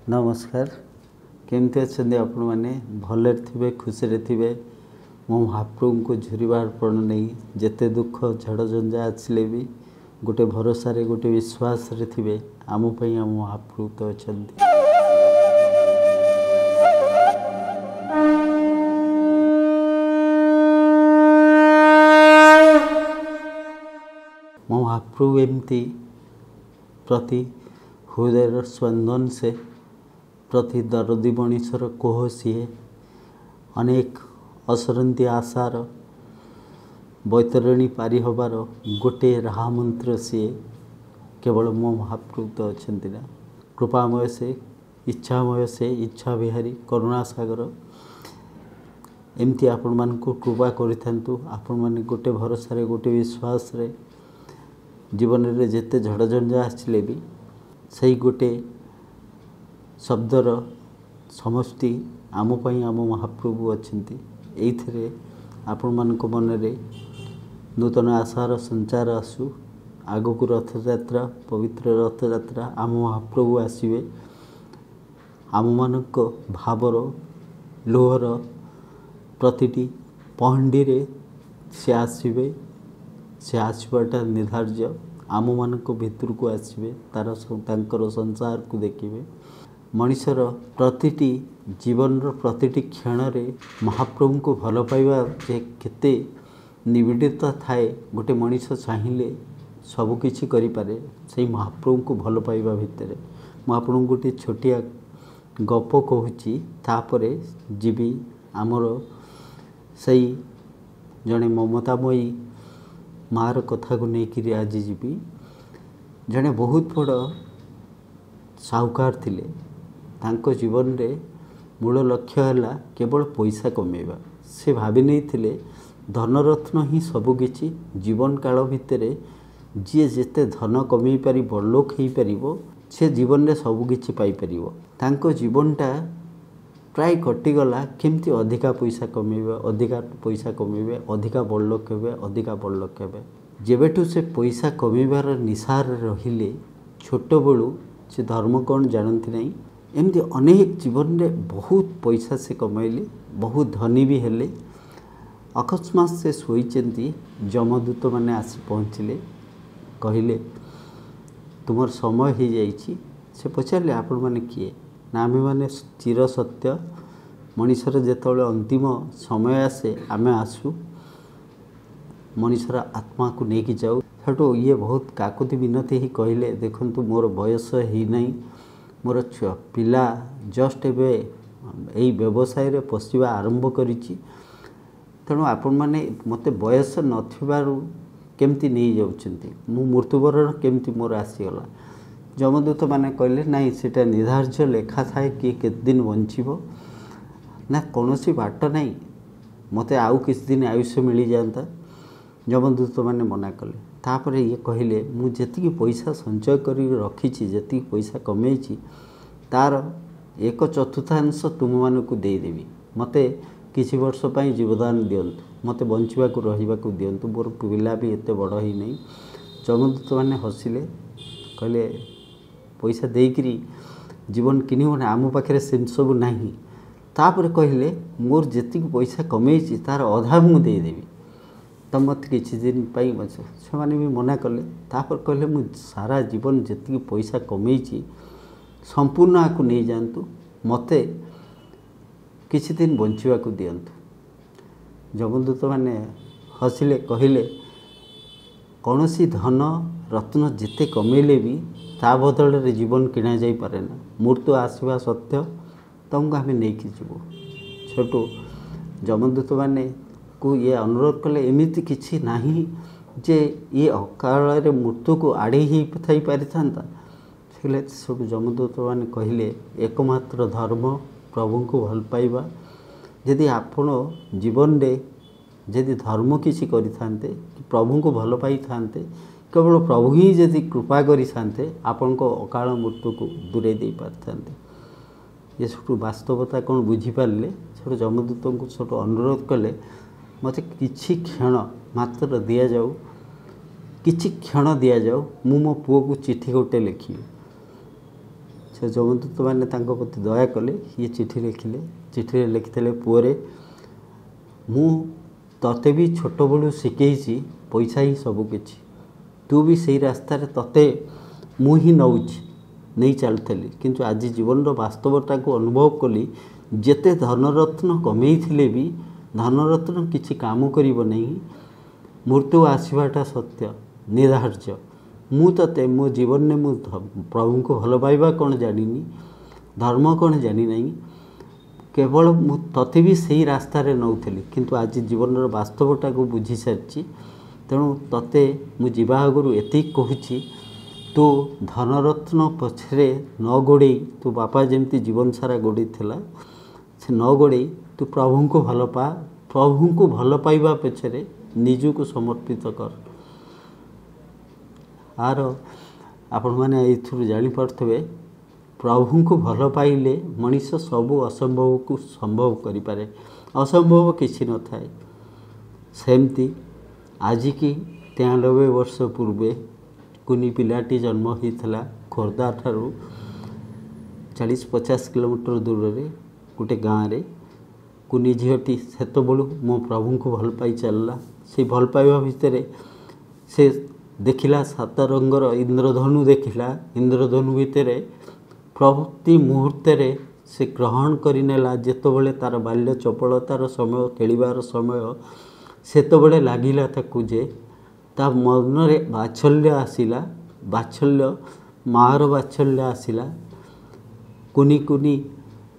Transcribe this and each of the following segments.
नमस्कार केमती अच्छा आपण मैंने भले थे खुशी थे मो महाप्रभु को झुरबार पण नहीं जिते दुख झड़ झंझा आसले भी गोटे भरोसा रे गोटे विश्वास रे थे आम आम महाप्रभु तो अच्छा मो महाप्रभु एमती प्रति हृदय स्पंदन से प्रति दरदी मनीषर कोह सी अनेक असरंती आशार बैतरणी पारी हबार गोटे राह मंत्र सी केवल मो महाप्रभु तो अच्छा ना कृपामय से इच्छा बिहारी करुणा सागर एमती आपण मान को कृपा करिथांतु आपण माने गोटे भरोसा रे गोटे विश्वास रे जीवन रे जेते झड़ झंझा आसिले भी सही गोटे शब्दर समष्टि आम आम महाप्रभु अच्छा ये आपण मान मन रे नूतन आशार संचार आसू आग को रथयात्रा पवित्र रथयात्रा आम महाप्रभु आसवे आम मान भावर लोहर प्रतिटी पहंडी रे से आसवे से आसवाटा निर्धार्य आम मान भितर को आसवे तार संसार को देखिए मनीषर प्रतिटी जीवन प्रतिटी क्षण रे महाप्रभु को भल पाइबा जे केते निबिड़ता थाए गोटे मनीष चाहिए सबकिछि करिपारे से महाप्रभु को भल पाइबा भितर मुझे गोटे छोटिया गप कहूँ तापरे जीवी आमर सही जड़े ममतामयी मार कथा को लेकिन आज जीवी जड़े बहुत बड़ साहूकार थिले तांको जीवन रे मूल लक्ष्य है केवल पैसा कमेवा से भावी नहीं थिले धनरत्न ही सबकिछि जीवन काल भितर जी जेते धन कमे पारि बड़लोक हो पार से जीवन रे सबकिछि पाई परिबो तांको जीवनटा प्राय कटिगला केमती अधिका पैसा कमेबे अधिका बड़लोक हेबे अधिका बड़लोक हेबे जेबेठू से पैसा कमेबार निशार रहिले छोट बड़ू से धर्म कौन जानती नहीं एमती अनेक जीवन में बहुत पैसा से कमाइले बहुत धनी भी हेले अकस्मात से शोचती जमदूत मैंने आसी पहुँचले कहले तुम समय हो जाइए से पचारे आपण मैंने किए ना आम मैंने चिर सत्य मनीषर जिते अंतिम समय आसे आम आसू मनीषर आत्मा को लेकिन जाऊ सेठू ये बहुत काकुति विनती ही कहले देखंतु मोर बयस ही नहीं मोर पिला जस्ट एबे यही व्यवसाय रे पशिबा आरंभ करिछि तेणु आपण माने मते बयस नथिबारु केमती नहीं जाउछंती मु मृत्युवरण केमती मोर आसीगला जमदूत माने कहले नहीं सेटा निर्धार्य लेखा थाए कि केते दिन बंचिबो ना कोनोसी बाट नहीं मते आउ किछ दिन आयुष्य मिली जाता जमदूत माने मना कले तापरे ये कहले मु जेतिकी पैसा संचय करी रखिछि जेतिकी पैसा कमेछि तार 1/4 तुम मानकु दे देबी मते किछि वर्ष पई जीवदान दियंतु मते बंचिबा को रहिबा को दियंतु मोर पिला भी एते बड़ ही नहीं जमदूत माने हसिले कहले पैसा देकरी जीवन किनिबो ना आम पाखे से सब नहीं तापर कहले मोर जेतिकी पैसा कमेछि तार अधा मु दे देबी तो मत किसी दिन पाई से माने भी मना कले तापर कहले मु सारा जीवन जेतिकी पैसा कमेछि संपूर्ण आकु नहीं जातु मते किसी दिन बंचिबा को दियंतु जमदूत माने हसिले कहले कौनसी धन रत्न जिते कमेले भी ता बदल रे जीवन किणा जाई पारे ना मृत्यु आसवा सत्य तुमको आम नहीं जीवु छोटू जमदूत माने को ये अनुरोध कले एमिति किछि नाही जे ये अकाल रे मृत्यु को आड़े ही थी पारि था सब जमदूत मैंने कहले एकमात्र धर्म प्रभु को भल पाइबा यदि आपण जीवन रे यदि धर्म किसी करिथान्ते कि प्रभु को भल पाई थान्ते केवल प्रभु ही यदि कृपा करिथान्ते आपण को अकाल मृत्यु को दूरे दे पारथान्ते ये सब वास्तवता कौन बुझीपारे सब जमदूत को सब अनुरोध कले मत किछि क्षण मात्र दि जाऊ किछि क्षण दि जाऊ मु मो पुओ को चिठी गोटे लिखी से जमदूत मैंने प्रति दया कले ये चिठी लिखिले। चिठी लिखिले पुअरे मु तते भी छोट बड़ू शिखई पैसा ही सबकि तू भी से रास्ता तते मु ही नौची नहीं चलती किंतु आज जीवन वास्तवता को अनुभव कली जेते धनरत्न कमे भी धनरत्न किसी काम करिब नहीं मृत्यु आसवाटा सत्य निर्धार्य मु तते मो जीवन में मु प्रभु को भल पाइबा कौन जानी धर्म कौन जानी नहीं केवल मु तते भी सही रास्ता नौली किंतु आज जीवन वास्तवटा को बुझी सारी तेणु तते मु जीवा आगु एति कहूँ तू धनरत्न पछरे न गोड़े तू बापा जमती जीवन सारा गोड़े थिला से न गोड़े तू प्रभु को भल पा प्रभु को भल पाइबा पछरे निजु को समर्पित कर आर आपण मैंने ये जापे प्रभु को भल पाइले मनीष सबू असंभव को संभव करें असंभव किसी न थाए सेमती आज की 93 वर्ष पूर्वे कुनी पिलाटी जन्म होता खोर्धा ठारू 40-50 किलोमीटर दूर रे गोटे गाँव रे कुनी झीटी सेत बलू मो प्रभु को भल पाई चलला से भल पाइबा भितर से देखिला 7 रंगर इंद्रधनु देखिला इंद्रधनु भितर प्रति मुहूर्त से ग्रहण करनेला जेतबले तार बाल्य चपलतार समय खेलिबार समय सेतबले लागिला ताकू जे ता मनरे बात्सल्य आसिला बात्सल्य मार बात्सल्य आसिला कुनी कुनी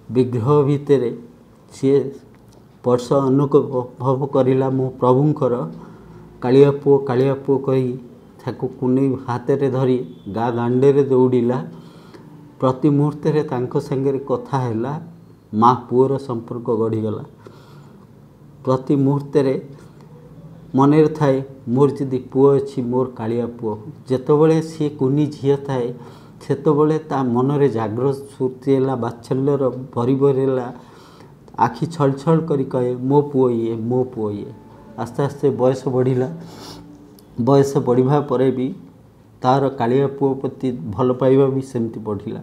विग्रह भितर सी स्पर्श अनुभव करिला मो प्रभुंकर कालिया पुओ कही ताकू कुनी हाथ में धरी गाँ दांडे दौड़िला प्रति मुहूर्त तांको संगे कथा हैला माँ पुओर संपर्क गढ़ीगला प्रति मुहूर्त मन थाए मोर जदि पुओ अच्छी मोर कालिया पुओ जेतबले सी कुनी झील थाए सेतबले ता मनरे जाग्रत स्फूर्ति है बात्सल्यर भरीभरेला आखि छल छल करी कहे मो पुओ ये आस्ते आस्ते बयस बढ़िला बयस बढ़िबा परे भी तार कालिया पुओ प्रति भल पाइबा भी सेमती बढ़िला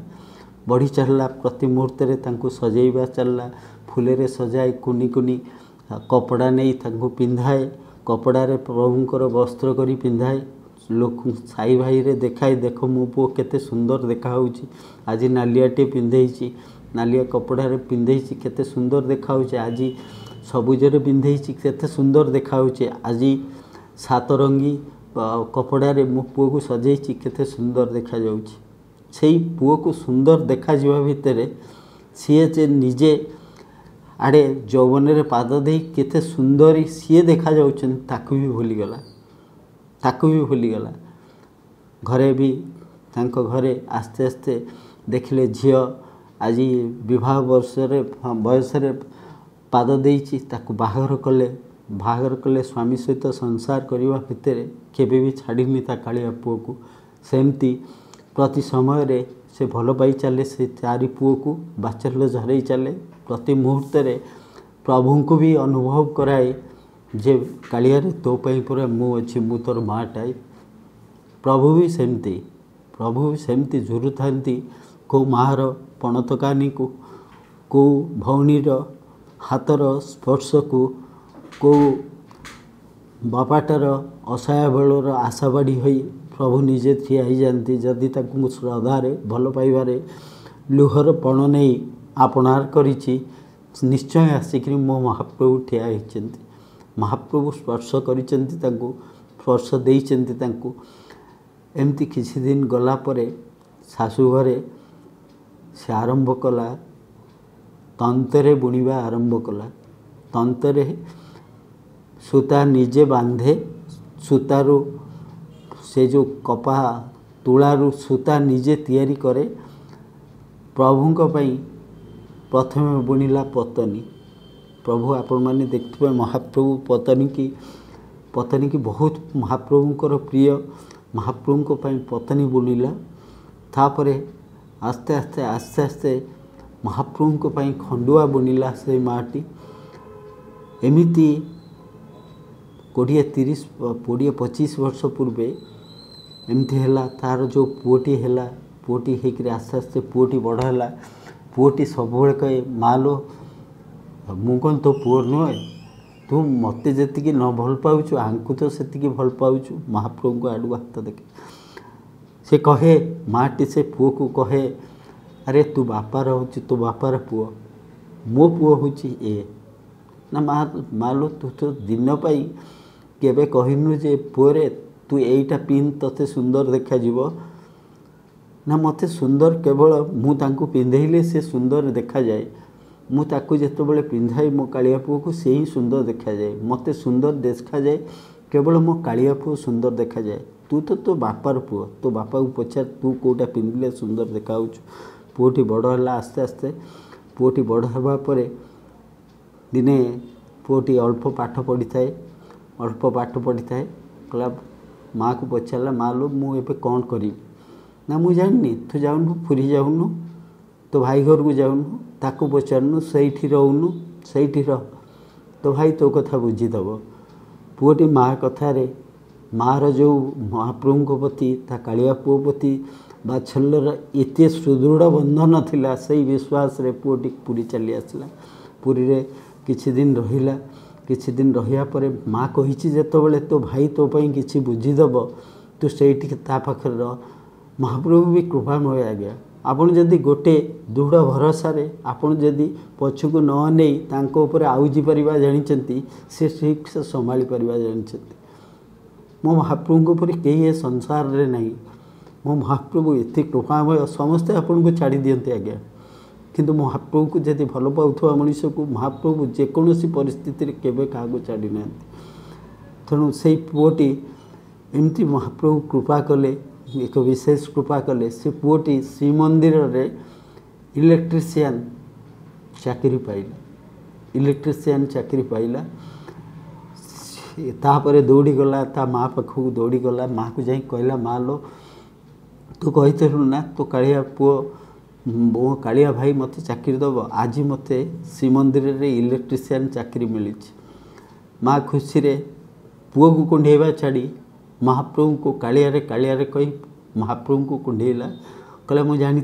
बढ़ी चलला प्रति मुहूर्त तांको सजाइबा चलला फुलेरे सजाए कुनी कुनी कपड़ा नहीं तांको पिंधाए कपड़ारे प्रभुंकर वस्त्र करी पिंधाए लोक साई भाई रे देखाए देख मो पुओ केते सुंदर देखा होउची आज नालियाटे पिंधेइची नालिया कपड़ारे पिंधेइची केते सुंदर देखा होउची आज सबुजरे पिंधेइची केते सुंदर देखा होउची आज 7 रंगी कपड़ारे मो पुओ को सजाइची केते सुंदर देखा जाउची सेई पुओ को सुंदर देखा जिवा भितर सी जे निजे आड़े यौवन रे पाद दे केते सुंदर सी देखा जाउछन ताकू भी भूलीगला घरे भी तांको घरे आस्ते आस्ते देखले झियो आज विवाह वर्ष रे बयस रे पाद देइची ताकू बाहागर कले स्वामी सहित संसार करने भितर केबे भी छाड़ीनी ता कालिया पुओ को सेमती प्रति समय रे से भल पाई चले से चारि पुओ को बात्सल्य झरई चले प्रति मुहूर्त प्रभु को भी अनुभव कराए जे कालिया रे तो पई पूरा मु अच्छी मु तोर माँ टाइप प्रभु भी सेमती झुरु थांती को मार पणतकानी को भौनीर हाथर स्पर्श को बापाटार असहाय बेलर आशा बाड़ी होई प्रभु निजे ठिया ही जानती जदि ताकू श्रद्धारे भल पाइबारे लुहर पण नहीं आपणार करिछि निश्चय आसिक मो महाप्रभु ठिया होइछन्ति महाप्रभु स्पर्श करिछन्ति ताकू स्पर्श देइछन्ति ताकू एमती किछि दिन गला परे शाशु घरे से आरंभ कला तंतरे बुणीबा आरंभ कला तंतरे सूता निजे बांधे सूतारू से जो कपा तुलारू सूता निजे तैयारी करे प्रभुंक पई प्रथम बुणिला पतनी प्रभु आपण माने देखिबे महाप्रभु पतनी की बहुत महाप्रभुंकर प्रिय महाप्रभुंक पई पतनी बुणिला तापरे आस्ते आस्ते महाप्रभुंक पई खंडुआ बुणिला से माटी एमिति 20-25 वर्ष पूर्वे एमती है तार जो पुओटी है पुओटी होकर आस्ते आस्ते पुओटी बड़ है। पुओटी सब कहे माँ लो मु कौन तो पुओ नुहे तू मत जी न भल पाचु आंकु तो से भल पाचु। महाप्रभु को आड़ू हाथ देखे से कहे माँटी से पुओ को कहे अरे तू बापार हूँ तो बापार पुओ मो पुओ हूँ ए ना माँ लो तू तो दिन पाई केबे कहनु जे पुओरे तू एईटा पिन तते सुंदर देखा जीवो ना मते सुंदर केवल मु तांको पिंधेले से सुंदर देखा जाए मु ताको जेतेबेले पिंधाई मो कालिया पुओ को से ही सुंदर देखा जाए मते सुंदर देखा जाए केवल मो कालिया पुओ सुंदर देखा जाए। तू तो बापार पुओ तो बापा को पचार तू कोटा पिंधले सुंदर देखा पुओटी बड़ है। आस्ते आस्ते पुओटी बड़ हवा पर दिने पुओटी अल्प पाठ पढ़ी थाए अल्प पाठ पढ़ी थाए कहला माँ को पचारा माँ लो मुझे कौन करी ना मुझे जानी तू जाऊनु पुरी जाऊनु तो भाई घर को जाऊनु ताको पचारनु सही रोनु सही रह तो भाई तो कथा बुझीदेव। पुओटी माँ कथार माँर जो महाप्रभु प्रति ता कालिया पुओ प्रति बात्सल्यर एते सुदृढ़ बंधन थिला सही विश्वास रे पुओटी पुरी चली आसला। पुरी रे किछि दिन रहिला किछि दिन रहिया परे माँ कहिछि जेतेबेले तो भाई तो पई किछि बुझीदेव तू सेठी ता पाखरे रह। महाप्रभु भी कृपामय आज्ञा आपन जदि गोटे दृढ़ भरोसा रे आपन जदि पछकु न नहीं तांको ऊपर आउजी परिबा जानिचंती से ठीक से संभाली परिबा जानिचंती। मो महाप्रभु को ऊपर केही ए संसार रे नहीं मो महाप्रभु एते कृपामय समस्ते आपन को छाड़ी दियंते आज्ञा किंतु महाप्रभु को जदि भल पाउथवा मनुष्य को महाप्रभु जेकोसी परिस्थिति रे केबे काहाको छाड़ी नांती। तेणु से पुओटी एमती महाप्रभु कृपा कले एक विशेष कृपा कले से पुओटी श्रीमंदिर रे इलेक्ट्रीशियन चाकरी पाइला इलेक्ट्रीशियन चाकरी पाइला तापरे दौड़ी गला ता माँ पाखक दौड़ी गला माँ को जाई कहला माँ लो तू कहीलु ना तो कालिया पुओ मो कालिया भाई मते चाकरी दब आज मते श्रीमंदिर रे इलेक्ट्रीशियन चाकरी मिली। माँ खुशी रे पुओ को कुंडेवा छाड़ी महाप्रभु को कालिया रे कही महाप्रभु को कुंडेला कहला मु जानी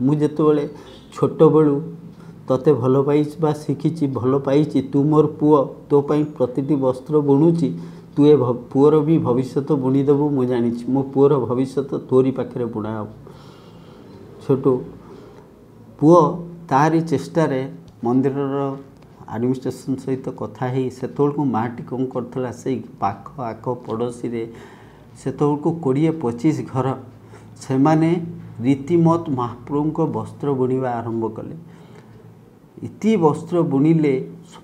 मु जेतेबेले छोट बेलू तते भल पाई बा शिखी भल पाई तू मोर पुओ तो पाई प्रतिटी वस्त्र बुणुची तू ए पुओर भी भविष्य बुणीदेबू मु जानी मो पुओर भविष्य तोरी पाखे बुणा हे छोटू पुओ तारी चेष्टार मंदिर एडमिनिस्ट्रेशन सहित कथा ही सेतोल माटी कौन करथला से पाख आख पड़ोसी रे सेतोल को 20-25 घर से माने रीतिमत महाप्रभु को वस्त्र बुणवा आरंभ कले। इति वस्त्र बुणिले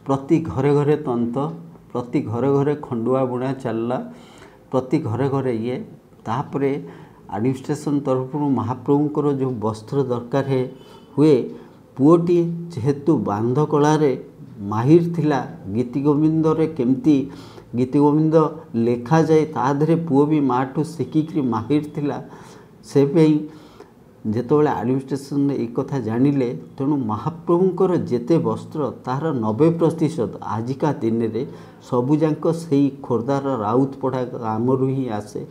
प्रति घरे घरे तंत प्रति घरे घरे खंडुआ बुणा चलला प्रति घरे घरे ये तापरे एडमिनिस्ट्रेशन तरफ महाप्रभुंकर जो वस्त्र दरकार है हुए पुओटी जेहेतु बांध कलारे माहिर थिला गीति गोविंद रे केमती गीति गोविंद लेखा जाए ताधरे पुओ भी माठू शिखिकी माहिर थिला से जेतोबेले एडमिनिस्ट्रेशन एक कथा जानिले तेणु महाप्रभुंकर जेते वस्त्र तार 90% आजिका दिन रे सबुजाक से खोर्धार राउतपड़ा ग्रामरू ही आसे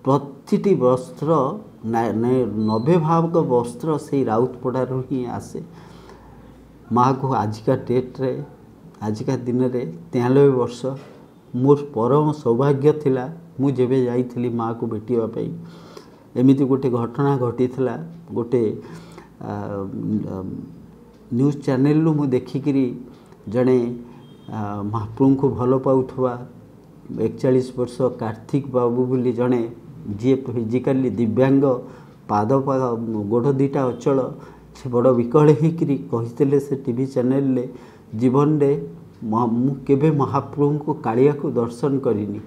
प्रतिटी वस्त्र 90% वस्त्र से राउतपड़ारू ही आसे। माँ को आजिका डेट रे आजिका दिन रे 93 वर्ष मोर परम सौभाग्य थिला मु जेबे जाइथिली माँ को भेटिया पाई एमिति गोटे घटना घटी थिला गोटे न्यूज चैनल रु मु देखिकरी जड़े महाप्रभु को भल पाउथवा 41 वर्ष कार्तिक बाबू बोली जड़े जी फिजिकाली दिव्यांग पाद गोड़ दीटा अचल से बड़ विकल होकरी कही से टीवी चैनल ले जीवन रे केबे महाप्रभु को कालिया को दर्शन करिनी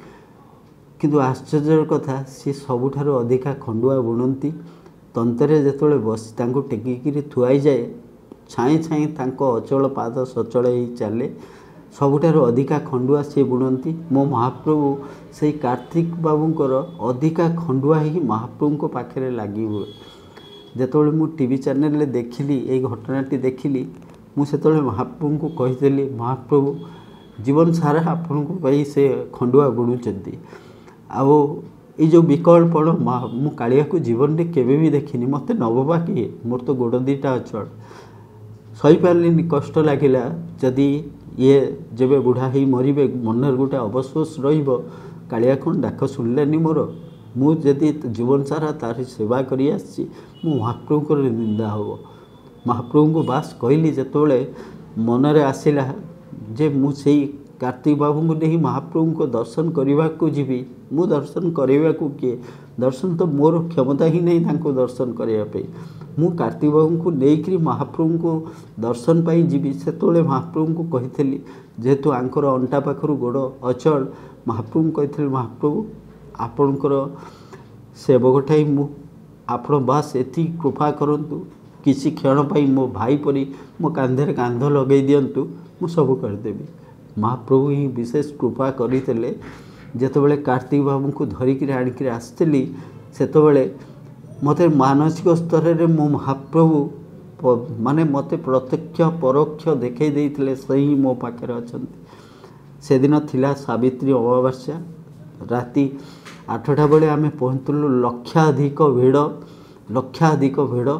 किंतु आश्चर्य कथा सी सबुठार अधिका खंडुआ बुणती तंतरे जेतोले बस तांको टेकिकी थुआई जाए छाए छाए तांको अचल पाद सचल ही चले सबुठार अधिका खंडुआ सी बुणती मो महाप्रभु से कार्तिक बाबूंकर अधिका खंडुआ ही महाप्रभु को पाखे लगी हुए जेतोले मु टीवी चैनल ले देखिली ए घटनाटी देखिली मुझे महाप्रभु को कही महाप्रभु जीवन सारा आपण को से खंडुआ बुणुचंती आउ ये जो विकलपण मु कालिया को जीवन में केवे भी देखिनी मत नबा किए मोर तो गोड़ दीटा अचल सही पार्लिनी कष्ट लगिला जदि ये जब बुढ़ा ही मरबे मन गोटे अवशोष रलिया कौन डाक शुणिलानी मोर मुझे जीवन सारा तार सेवा करी आसी महाप्रभुंर निंदा हम महाप्रभु को बास कहली जिते मनरे आसला जे मुझे कार्तिक बाबू को नहीं महाप्रभु को दर्शन करने को जीवी मु दर्शन करने को किए दर्शन तो मोर क्षमता ही नहीं तांको दर्शन करने मु कार्तिक बाबू को लेकर महाप्रभु को दर्शन पाई जीवी से महाप्रभु को कही जेहेतु आंकर अंटा पाखर गोड़ अचल महाप्रभु कही महाप्रभु आपणकर सेवकटाई मु आपण बास एति कृपा करंतु किसी क्षण पाई मो भाई परी मो कांधे कांध लगे दिंतु मु सब करदेवी महाप्रभु ही विशेष कृपा करते जितेबाला कार्तिक बाबू को धरिकी आणिक आसती से मत मानसिक स्तर में मो महाप्रभु माने मत प्रत्यक्ष परोक्ष देखई देइथिले सही मो पाखे अच्छा से दिन थिला सावित्री अमावास्या राति 8टा बेले आम पहुँचलु लक्षाधिक भिड़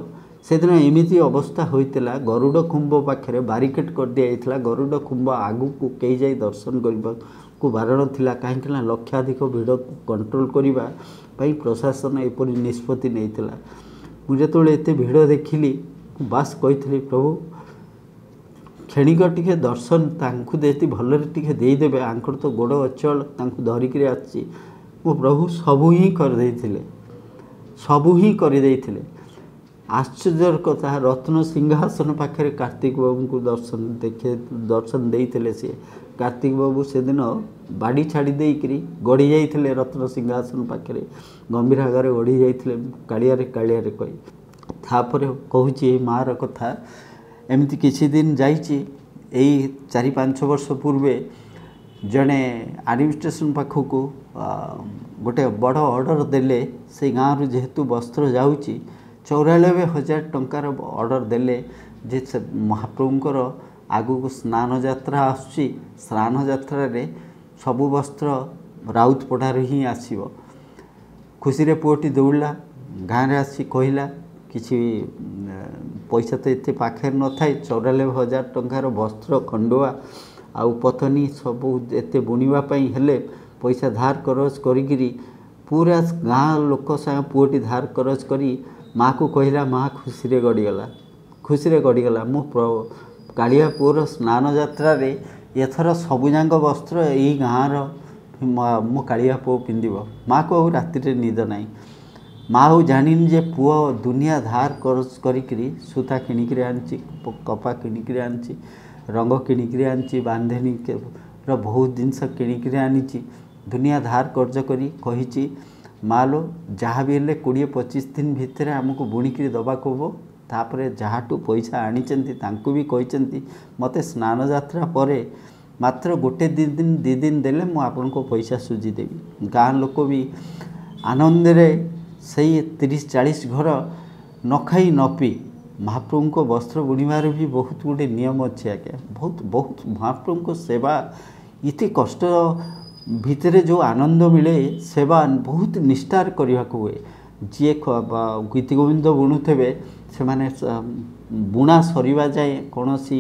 से दिन एमती अवस्था होता गरुड़ कुंभ पाखे बारिकेड कर दिया गरुड़ कुंभ आगु को कई जाई दर्शन करने को बारण थिला कहीं लक्षाधिक भिड़ को कंट्रोल करने प्रशासन एपरी निष्पत्ति नहीं मुझे एत भिड़ देखिली बास कही प्रभु क्षणिक टे दर्शन तांकु देती भलरे टिके देदेवे आंकर तो गोड़ अचल तांकु धरिकी आसी मो प्रभु सबू ही कर आश्चर्यर कथा रत्न सिंहासन पाखे कार्तिक बाबू को दर्शन देते सी कार्तिक बाबू से दिन बाड़ी छाड़ी देकरी गड़ी जाते रत्न सिंहासन पाखे गंभीर आगे गड़ी जाते कालिया कही तापर कहूँ मार कथा एमती किसी दिन जाइए 4-5 वर्ष पूर्वे जड़े एडमिनिस्ट्रेशन पाखक गोटे बड़ ऑर्डर देले से गाँव जेहेतु वस्त्र जाऊँगी 94,000 टंकार ऑर्डर देले जे महाप्रभुंकर आगु को स्नान यात्रा आसुची स्नान यात्रा रे सबु वस्त्र राउतपड़ार ही आसीबो खुशी रे पुओटी दौड़ला गाँव रे आसी कहला किसी पैसा तो एते पाखे न थाए 94,000 टंकार वस्त्र खंडुआ आउ पतनी सबू एते बुणीवा पई हेले पैसा धार करज करी पूरा गाँ लोक संग पुओटी धार करज करी माँ को कहला माँ खुशी रे गड़ीगला मो कालिया पुअर स्नान यात्रा रे एथर सबुजाक वस्त्र यही गाँव मो कालिया पुओ पिंधिब माँ को आउ राति निद नाई माँ आउ जानिनी जे पुओ दुनिया धार खर्च करी सूता किणिक आनी कपा किणिक आनी रंग किणिक आनी बांधेनी बहुत जिनस किणिक आनी दुनिया धार कर्ज करी कही मालो जहाँ भी हेल्ले 20-25 दिन भितर आमको बुणिकी दबाक हम तापर जहाँठू पैसा आनी भी कहते मत स्नान यात्रा पर मात्र 1-2 दिन देले मु आपन को पैसा सुझीदेवी गाँ लोक भी आनंद रे सही 30-40 घर न खाई न पी महाप्रभु को वस्त्र बुणवार भी बहुत गुटे नियम अच्छे आज्ञा बहुत महाप्रभु को सेवा इति कष्ट भितरे जो आनंद मिले सेवा बहुत निष्ठार करने हुए जी गीति गोविंद बुणुथे से माने बुणा सरीवा जाए कौन सी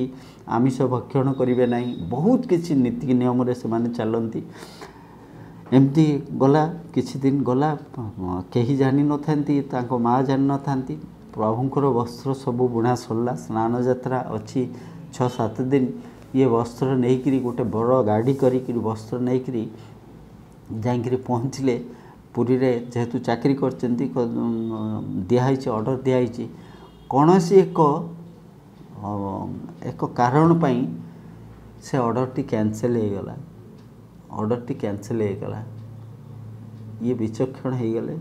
आमिष भक्षण करेंगे ना बहुत किसी नीति नियम से माने चलती एमती गला किछि दिन गला कहीं जानी न था माँ जान न था प्रभुंकर वस्त्र सबू बुणा सरला स्नान यात्रा अच्छी 6-7 दिन ये वस्त्र नहीं गोटे बड़ गाड़ी करी वस्त्र नहीं जाकि पहुँचले पुरी रे जेहेतु चाकरी करचंती दिहाई ऑर्डर दिहाई कौन सी एक कारण पाई से ऑर्डर टी कैंसिल हो ये विचक्षण हो गले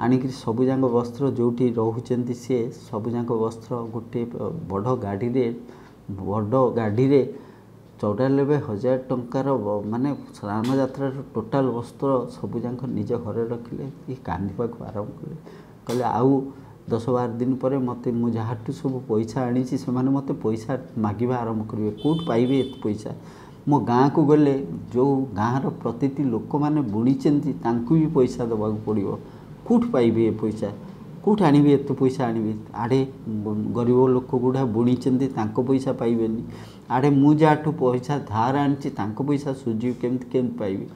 आनिक सबुजाक वस्त्र जोटी रोचंती सी सबुजाक वस्त्र गोटे बड़ गाड़ी रे 94,000 टंकार माने स्नान यात्रा टोटाल वस्त्र सबुजाक निज घर रखिले ये कांदीपा को आरंभ कले कहले आउ 10-12 दिन पर मत मु जहाँ सब पैसा आनी से मत पैसा मागिबा आरंभ करेंगे कौट पाइबे एत पैसा मो गाँ को गले जो गाँव प्रतिटी लोक मैंने बुणीचंती तांकु भी पैसा दबा पड़ो कौट पाइबे ये पैसा कौट आनिबे एत पैसा आनिबे आड़े गरीब लोक गुड़ा बुणीचंती तांको पैसा पाइबेनी आड़े मु जाठू पैसा धार आनी तांको पैसा सुझी केमती केमती पाइबे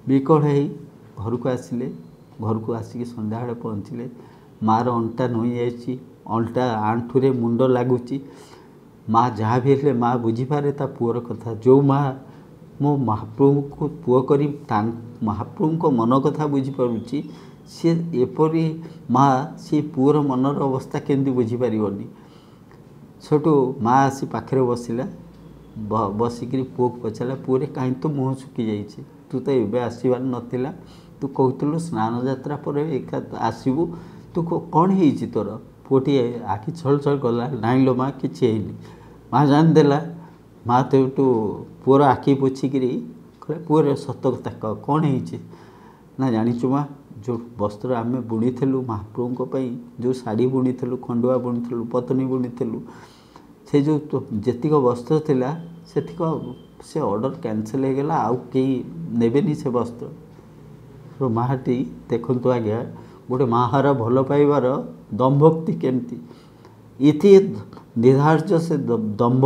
विकल है घर को आसिले घर को आसिक संध्या बेले पहुँचले मार अंटा नई जाइए अंटा आंठुरे मुंड लगुच माँ जहाँ भी हेल्ले माँ बुझीपे ता पुअर कथा जो माँ मो महाप्रभु को पुओ कर महाप्रभु को मन कथा बुझीपारुची सी एपरी माँ सी पुअर मनर अवस्था केमती बुझीपारनी सेठू माँ आसी पाखे बसला बसिक पुओ को पचारा पुअरे कहीं तो मुँह सुखी जाइए तू तो ये आसबार नाला तू कहूलु स्नान यात्रा पर एका आसबू तू कौन है तोर पुओटी आखि छल छल गला नाई लो माँ कि माँ जानीदेला माँ तो पुअर आखि पोछिकी कहे पुअर सत कथा कह कौन है ना जाचु माँ जो वस्त्र आम बुणीलु महाप्रभु जो शाढ़ी बुणीलु खंडुआ बुणीलु पतनी बुणीलु से जो जेतिक वस्त्र थिला सेतिक से ऑर्डर कैंसल हो गला आउ कहीं नेबेनी से वस्त्र तो माटी देखु आज्ञा गोटे माहार भल पाइबार दम्भक्ति केमती इति निर्धार्य से दम्भ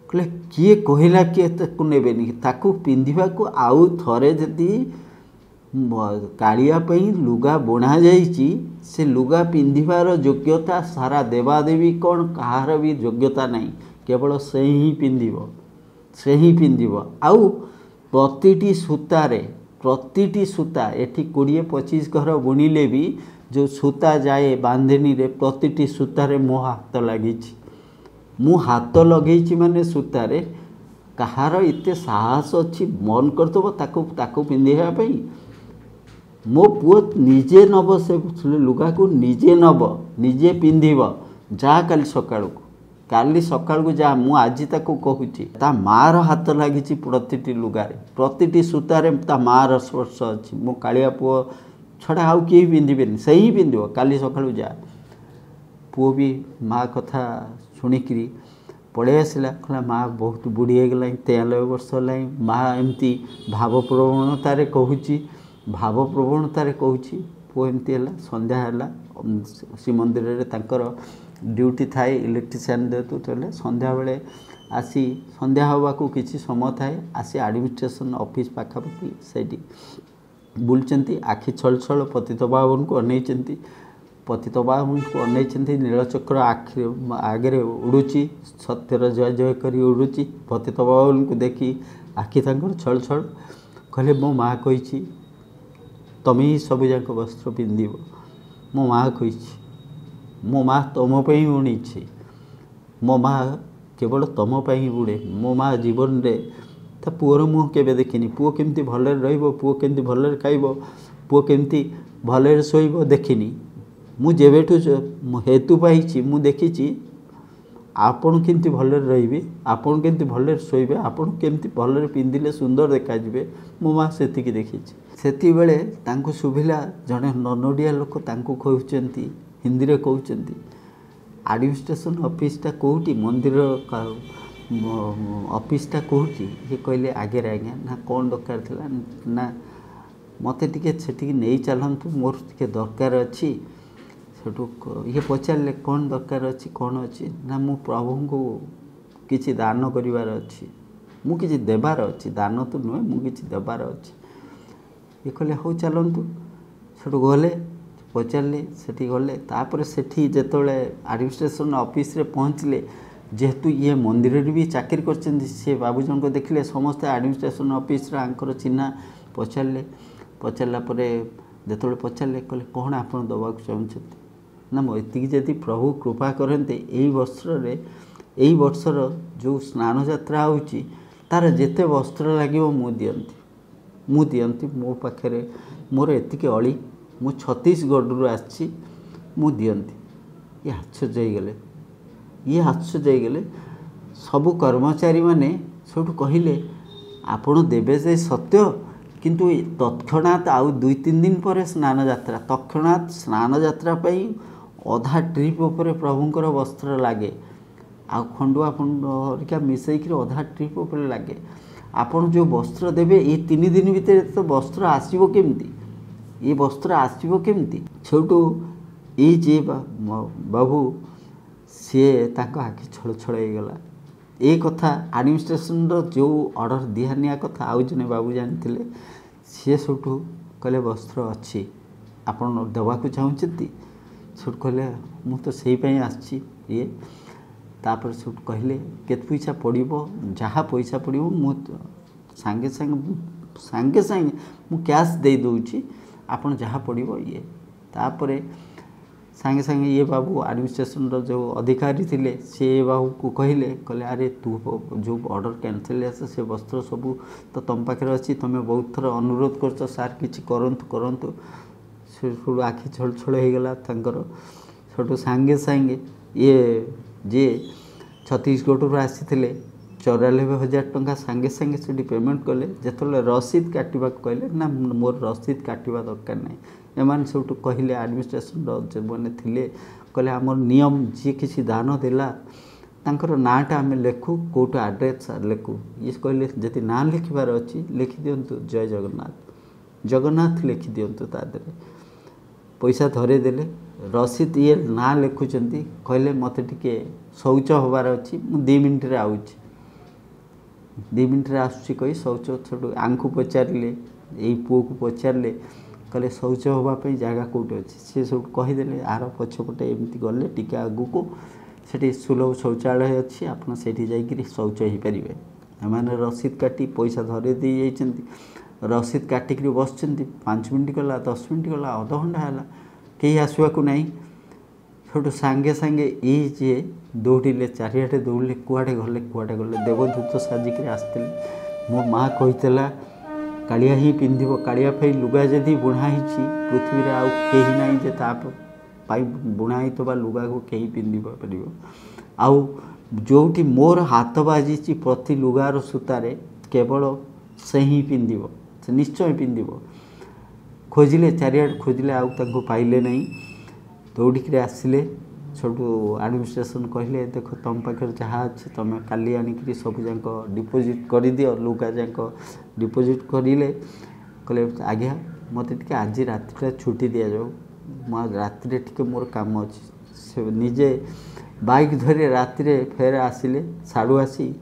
कहे किए कहला किए ताकू नेबेनी ताकू पिंधिबा को आउ थरे जदि कालिया लुगा बुणा जाइछि से लुगा पिंधिबार योग्यता सारा देवादेवी कौन कहार भी योग्यता नहीं केवल से ही पिंधिब से ही पिंधिब आउ प्रतिटी सूता एठी 20-25 घर बुणिले भी जो सूता जाए बांधेनी रे प्रतिटी सूतारे मो हाथ लगी मु हाथ लगे माने सूतारे कहार इते साहस अच्छी मन करदब ताकू पिंधापी मो पुओ निजे नब से लुगा को निजे नब निजे पिंधिब जा काली सकाळ को जा मु आज ताको कहूची ता मार हाथ लगी प्रतिटी लुगारे प्रतिटी सूतारे ता मार स्पर्श अच्छी मो कालिया पुओ छड़ा आउ किए पिंधे से ही पिंध काली सकाळू जा पुओ भी माँ कथा शुणिकी पड़े आसला कहला माँ बहुत बुढ़ी हो गला 93 वर्ष है माँ एमती भावप्रवणतार कहूँ पुओ एमती है संध्या है श्रीमंदिर रे तांकर ड्यूटी थाए इलेक्ट्रिशियन देतु चले संध्या बेले आसी संध्या हवा को किसी समय थाए आसी एडमिनिस्ट्रेशन ऑफिस पाखापाखि से बुलचंती आखि छल छल पतित बाबन को अनैचंती पतित बाबन को अनैचंती नीलचक्र आखि आगे उड़ुची सत्यर जय जय करी उड़ुची पतित बाबन को देखी आखि तांकर छल छल कहले मो माँ कही तमें ही सब जाक वस्त्र पिंधिब मो माँ कही मो माँ तुम पे बुणी मो माँ केवल तुम पे बुणे मो माँ जीवन रे ता पुअर मुँह केबे देखिनी पुओ केमती भले रहिबो पुओ केमती भले खाइबो पुओ केमती भले शोइबो देखिनी मु जेबेठु हेतु पाइछि मु देखिछि आपण केमती भले रहिबे आपण केमती भले शोइबे आपण केमती भले पिंधिले सुंदर देखा जिवे मो माँ सेतिकी देखिछि सेति बेले तांको सुभिला जने ननोडिया लोक तांको कहउचंती हिंदी रे कहउचंती एडमिनिस्ट्रेशन ऑफिसटा कोउटी मंदिर ऑफिसटा कोउटी ये कहले आगे आज्ञा ना कौन दरकार थिला ना मते टिके सेटिक नहीं चलतु मोर टिके दरकार अच्छी सेठू ये पचारे कौन दरकार अच्छी कौन अच्छी ना मु प्रभु को किसी दान करिवार अच्छी मु किसी देवार अच्छी दान तो नुहे मु किसी देवार अच्छी ये कहले हौ चलतु सेठू गले पचारे सेठी गले तापर सेठी जेतोले एडमिनिस्ट्रेशन ऑफिस रे पहुँचले जेहेतु ये मंदिर भी चाकरी कर बाबूजन को देखले समस्त एडमिनिस्ट्रेशन ऑफिस आंकर चिन्हा पचारे पचारा जो पचारे कहले कौन आप दबा चाहते ना ये जदि प्रभु कृपा करते यही वर्षर जो स्नान यात्रा होची तार जेते वस्त्र लगे मु दियंती मो पाखे मोर एतिके अली मु छत्तीसगढ़ आसी मु दियंती ये आश्चर्य गले सबु कर्मचारी माने सब कहले आपण देवे से सत्य किंतु तत्क्षणात आउ 2-3 दिन पर स्नान यात्रा तत्क्षणात स्नान यात्रा अधा ट्रिप उपर प्रभुंकर वस्त्र लगे आ खंडुआ फंडिका मिसेक अधा ट्रिप उपर लगे आपण जो वस्त्र देवे ये 3 दिन भितर तो वस्त्र आसो केमती ये वस्त्र आसो केमती छोटू ये जे बाबू सी आखि छल छल होगला ये कथा एडमिनिस्ट्रेशन जो ऑर्डर दिहानिया कथा आउ जने बाबू जानी सी सबू कहले वस्त्र अच्छी आपण देवाक चाहते सब कहले मु तो से आसी ये तापर सब कहले केत पैसा पड़ो जहाँ पैसा पड़ो मु सांगे सांगे सांगे सांगे मु कैश दे दूची आपण जहाँ पड़ो ये तापर सांगे सांगे ये बाबू एडमिनिस्ट्रेशन जो अधिकारी थिले से बाबू को कहले कहले अरे तू जो ऑर्डर कैंसिल आसे से वस्त्र सबू तो तुम पाखे अच्छी तुम्हें बहुत थर अनुरोध कर सार किसी करंतु करंतु से आखि छल छल होगला छोटू सांगे सांगे ये जे छत्तीसगढ़ आसी 94,000 टंका सांगे सांगे से पेमेंट कले जो रसीद काटा कहले ना मोर रसीद काटा दरकार नहीं एमान सब कहले एडमिनिस्ट्रेशन जो मैंने थे कहले आमर नियम जी किसी दान देला तांकर नाटा आम लेखु कौट आड्रेस लेखु ये कहले जदि ना लिखबार अच्छी लिखि दिंतु जय जगन्नाथ जगन्नाथ लिखि दिंतु तादे पैसा धरे देले रसीद ये ना लिखुंट कहले मत टे शौच हबार अच्छी मु 2 मिनट रे आउची 2 मिनट रे आसुची कही शौच छोटू आंखु पचारे यही पुओ को पचारे कहले शौच हाँपाई जगह कौटे अच्छे सी सब कहीदे आर पछपटे एमती गले टिके आगू को से सुलभ शौचालय अच्छी आपड़ से जाकि शौच हो पारे एम रसीद काटी पैसा धरे दे जाइछन्ति रसीद काटिक बस 5 मिनट गला 10 मिनट गला अध घंटा है कहीं आसवाक नहीं छोटू सांगे सांगे ये जे दौड़े चारिआटे दौड़े कुआड़े गले देवदूत साजिक आसते मो माँ कहीला कालिया ही पिंधिब कालिया पाई लुगा जदि बुणाई पृथ्वी रे आउ कहीं ना जे पाई बुणाई तो लुगा को कहीं पिंधि पार आउ जोटी मोर हाथ बाजी प्रति लुगार सूतारे केवल से ही पिंधिब से निश्चय पिंधिब खोजिले चारिआड खोजिले आउ पाइले नहीं दौड़िक आसिले छोटू एडमिनिस्ट्रेशन कहले देख तुम पाखे जहाँ अच्छे तुम काली आनिक सब जाक डिपोजिट कर दियो लुगा जाक डिपोजिट करें कहले आज्ञा मत टे आज रात छुट्टी दि जाऊ रात टे मोर काम अच्छी से निजे बाइक धरी रात फेर आसिले साड़ू आसी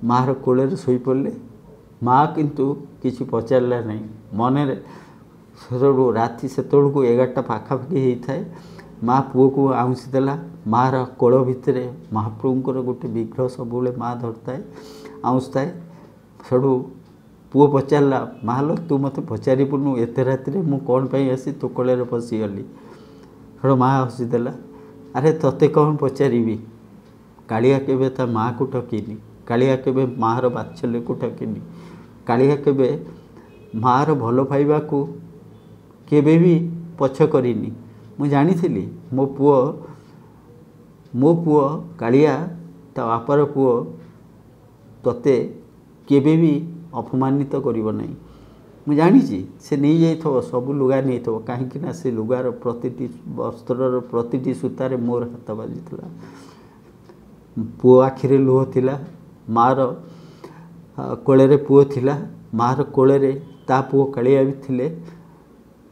मार कोल शोई पड़े माँ किंतु किसी पचारा नहीं मन सब राति से 11टा पाखापाखि होता है माँ पुओ को आउंसी देला मार कोल भितर महाप्रभुंर गोटे विग्रह सब माँ धरता है आउंसता है सड़ू पुओ पचारा माँ लो तू मत पचारूनु एत रात मु कौन पाई आसी तो कोल पशिगली सड़ू माँ हसीदेला अरे तोते कौन पचारि कालिया केबे ता माँ को ठकिनी कालिया केबे माँ बात्सल्य को ठकिनी कालिया केबे माँ भल पाइबा को केबे भी पछ करिनी मु जानी थी मो पुओ कालिया ता बापार पुओ तोते केबे भी अपमानित करिवो नहीं मु जानी से नहीं जाइथो सब लुगा नहीं थो कहीं से लुगार प्रतिटी वस्त्रर प्रतिटी सूतारे मोर हाथ बाजी पुओ आखिरे लुह थिला मार कोले पुओ थिला मार कोले ता पुओ कालिया भी थिले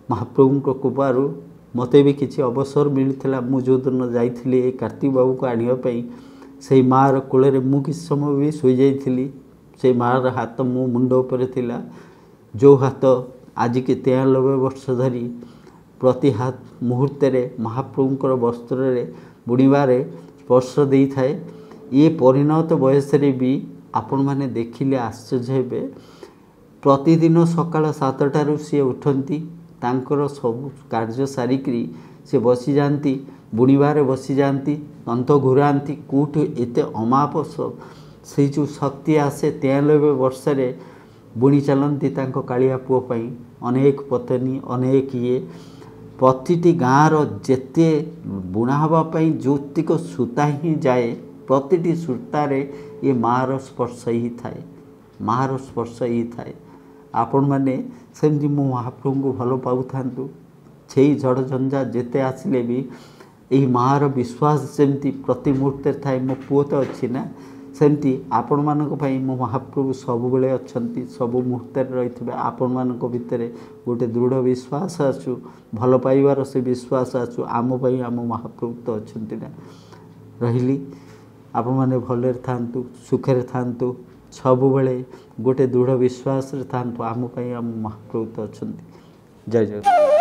महाप्रभु कृपारू मते भी किसी अवसर मिलता मु जो दिन जाइए कार्तिक बाबू को आने से मार कोले मु किसी समय भी शोई जाइली से मार हाथ मो मुंड उपर थिला जो हाथ आज के 93 वर्ष धरी प्रति हाथ मुहूर्त महाप्रभुंर वस्त्र बुणवारे स्पर्श दे थाए ये परिणत बयस भी आपण मैंने देखिले आश्चर्य हेबे प्रतिदिन सकाळ 7टारू सी उठती तांकर सब कार्य सारिकी से बसी जाती बुणवारे बसी जाती तंत घुराती कौटू एत अमाप से जो शक्ति आसे 93 वर्ष बुणी चलती कालिया पुओ पाई अनेक पत्नी अनेक ये प्रतिटी गाँव जेते बुणा हाँपाई जोतिक सूता ही जाए प्रतिटी सूतारे ये मार स्पर्श ही थाए मार स्पर्श ही थाए आपण मैंने सेमती मो महाप्रभु को भल पाऊ था से झड़ झंझा जेते आसिले भी यही मार विश्वास जमती प्रति मुहूर्ते थाए मो पुओ तो अच्छी ना सेमती आपण मानक पई मो महाप्रभु सब बेले अछंती सब मुहूर्ते रही आपण मानक भितर गोटे दृढ़ विश्वास आसु भल पाइबार से विश्वास आसु आम पई आम महाप्रभु तो अछंती ना रहिली आपण माने भलरे थांतु सुखरे थांतु सब बेले गोटे दृढ़ विश्वास रे थांतु आम पई आम महाप्रभु तो अछंती जय जय।